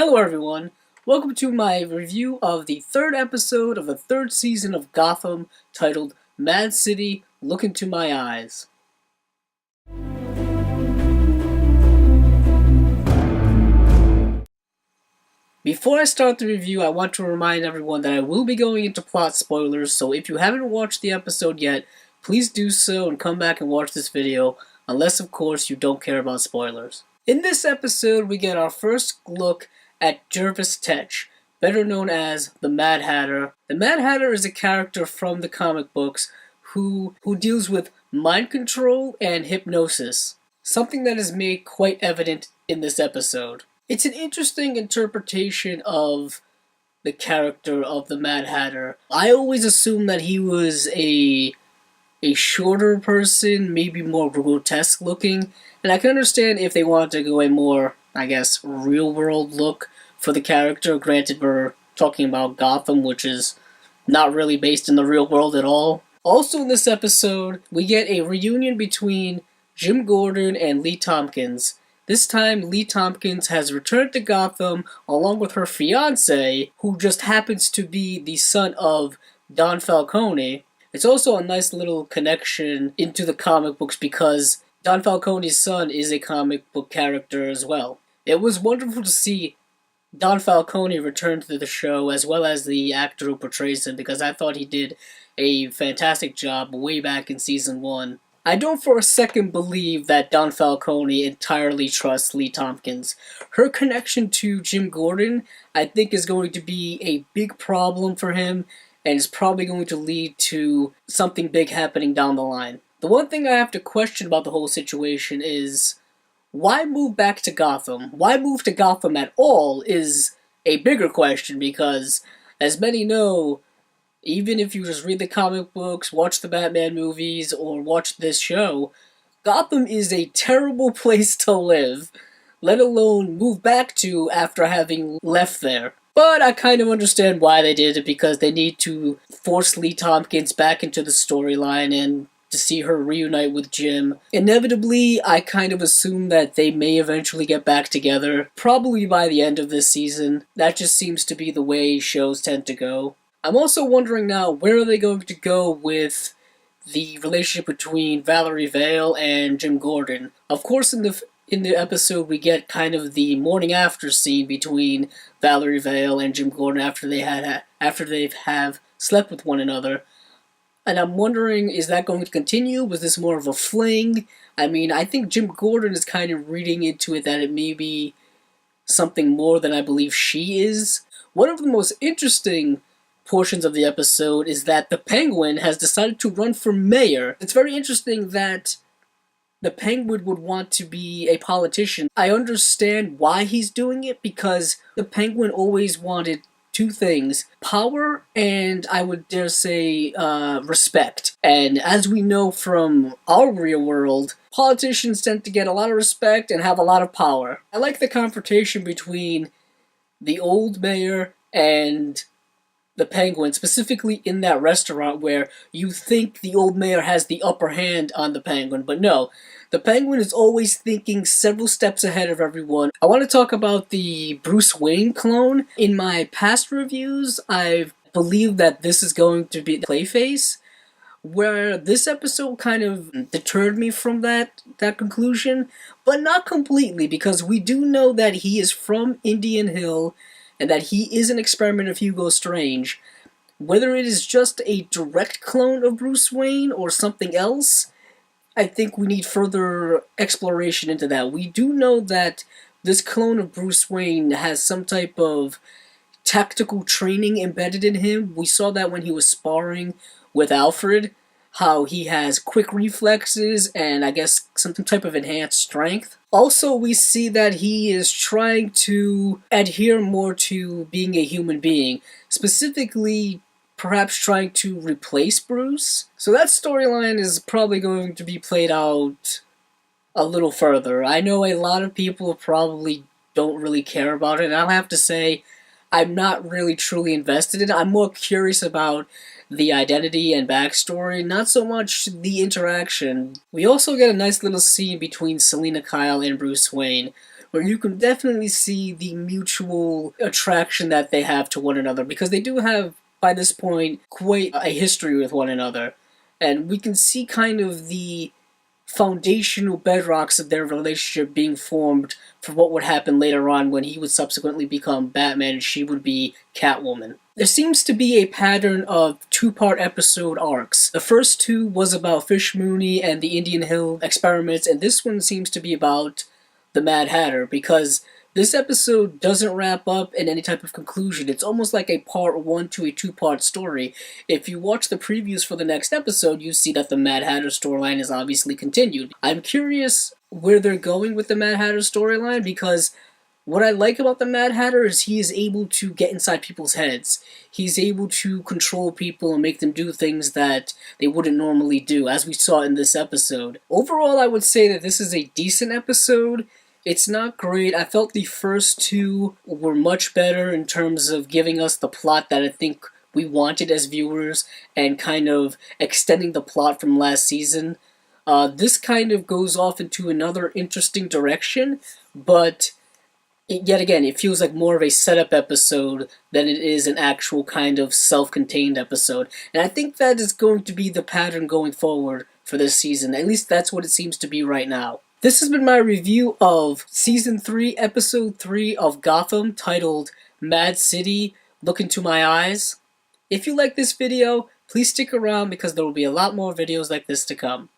Hello everyone, welcome to my review of the third episode of the third season of Gotham, titled Mad City, Look Into My Eyes. Before I start the review, I want to remind everyone that I will be going into plot spoilers, so if you haven't watched the episode yet, please do so and come back and watch this video, unless of course you don't care about spoilers. In this episode, we get our first look at Jervis Tetch, better known as the Mad Hatter. The Mad Hatter is a character from the comic books who deals with mind control and hypnosis, something that is made quite evident in this episode. It's an interesting interpretation of the character of the Mad Hatter. I always assumed that he was a shorter person, maybe more grotesque looking, and I can understand if they wanted to go a more, I guess, real-world look for the character. Granted, we're talking about Gotham, which is not really based in the real world at all. Also in this episode, we get a reunion between Jim Gordon and Lee Tompkins. This time, Lee Tompkins has returned to Gotham along with her fiancé, who just happens to be the son of Don Falcone. It's also a nice little connection into the comic books because Don Falcone's son is a comic book character as well. It was wonderful to see Don Falcone return to the show, as well as the actor who portrays him, because I thought he did a fantastic job way back in Season 1. I don't for a second believe that Don Falcone entirely trusts Lee Tompkins. Her connection to Jim Gordon, I think, is going to be a big problem for him, and is probably going to lead to something big happening down the line. The one thing I have to question about the whole situation is, why move back to Gotham? Why move to Gotham at all is a bigger question, because, as many know, even if you just read the comic books, watch the Batman movies, or watch this show, Gotham is a terrible place to live, let alone move back to after having left there. But I kind of understand why they did it, because they need to force Lee Tompkins back into the storyline and to see her reunite with Jim. Inevitably, I kind of assume that they may eventually get back together, probably by the end of this season. That just seems to be the way shows tend to go. I'm also wondering now, where are they going to go with the relationship between Valerie Vale and Jim Gordon? Of course, in the episode, we get kind of the morning after scene between Valerie Vale and Jim Gordon after they have slept with one another. And I'm wondering, is that going to continue? Was this more of a fling? I mean, I think Jim Gordon is kind of reading into it that it may be something more than I believe she is. One of the most interesting portions of the episode is that the Penguin has decided to run for mayor. It's very interesting that the Penguin would want to be a politician. I understand why he's doing it, because the Penguin always wanted two things: power and, I would dare say, respect. And as we know from our real world, politicians tend to get a lot of respect and have a lot of power. I like the confrontation between the old mayor and the Penguin, specifically in that restaurant where you think the old mayor has the upper hand on the Penguin, but no. The Penguin is always thinking several steps ahead of everyone. I want to talk about the Bruce Wayne clone. In my past reviews, I've believed that this is going to be Clayface, where this episode kind of deterred me from that conclusion, but not completely, because we do know that he is from Indian Hill, and that he is an experiment of Hugo Strange. Whether it is just a direct clone of Bruce Wayne or something else, I think we need further exploration into that. We do know that this clone of Bruce Wayne has some type of tactical training embedded in him. We saw that when he was sparring with Alfred, how he has quick reflexes and I guess some type of enhanced strength. Also, we see that he is trying to adhere more to being a human being, specifically perhaps trying to replace Bruce. So that storyline is probably going to be played out a little further. I know a lot of people probably don't really care about it, and I'll have to say I'm not really truly invested in it. I'm more curious about the identity and backstory, not so much the interaction. We also get a nice little scene between Selina Kyle and Bruce Wayne, where you can definitely see the mutual attraction that they have to one another, because they do have, by this point, quite a history with one another. And we can see kind of the foundational bedrocks of their relationship being formed for what would happen later on when he would subsequently become Batman and she would be Catwoman. There seems to be a pattern of two-part episode arcs. The first two was about Fish Mooney and the Indian Hill experiments, and this one seems to be about the Mad Hatter, because this episode doesn't wrap up in any type of conclusion. It's almost like a part one to a two-part story. If you watch the previews for the next episode, you see that the Mad Hatter storyline is obviously continued. I'm curious where they're going with the Mad Hatter storyline, because what I like about the Mad Hatter is he is able to get inside people's heads. He's able to control people and make them do things that they wouldn't normally do, as we saw in this episode. Overall, I would say that this is a decent episode. It's not great. I felt the first two were much better in terms of giving us the plot that I think we wanted as viewers and kind of extending the plot from last season. This kind of goes off into another interesting direction, but yet again, it feels like more of a setup episode than it is an actual kind of self-contained episode. And I think that is going to be the pattern going forward for this season. At least that's what it seems to be right now. This has been my review of Season 3, Episode 3 of Gotham, titled Mad City, Look Into My Eyes. If you like this video, please stick around because there will be a lot more videos like this to come.